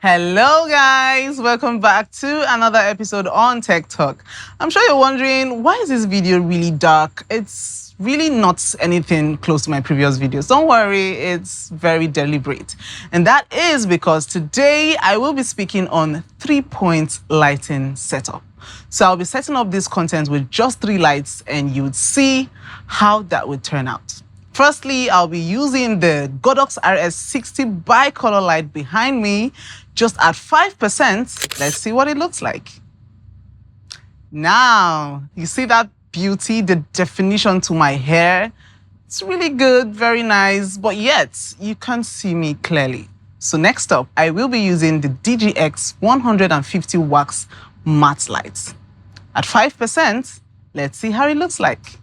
Hello guys, welcome back to another episode on Tech Talk. I'm sure you're wondering, why is this video really dark? It's really not anything close to my previous videos. Don't worry, it's very deliberate. And that is because today I will be speaking on 3-point lighting setup. So I'll be setting up this content with just 3 lights and you would see how that would turn out. Firstly, I'll be using the Godox RS60 bicolor light behind me just at 5%. Let's see what it looks like. Now, you see that beauty, the definition to my hair? It's really good, very nice, but yet you can't see me clearly. So next up, I will be using the DGX 150 wax matte light. At 5%, let's see how it looks like.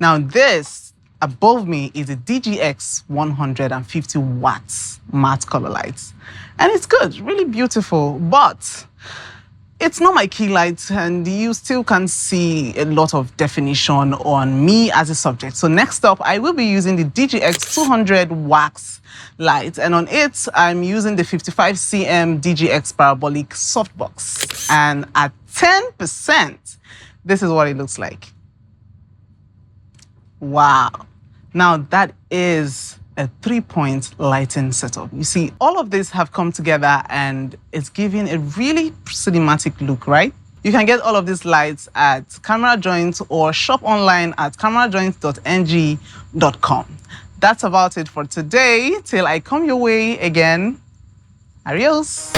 Now this above me is a DGX 150 watts matte color lights. And it's good, really beautiful, but it's not my key light and you still can see a lot of definition on me as a subject. So next up, I will be using the DGX 200 wax light, and on it, I'm using the 55cm DGX Parabolic Softbox. And at 10%, this is what it looks like. Wow. Now that is a 3-point lighting setup. You see, all of this have come together and it's giving a really cinematic look, right? You can get all of these lights at Camerajoint or shop online at camerajoint.ng.com. That's about it for today. Till I come your way again, adios.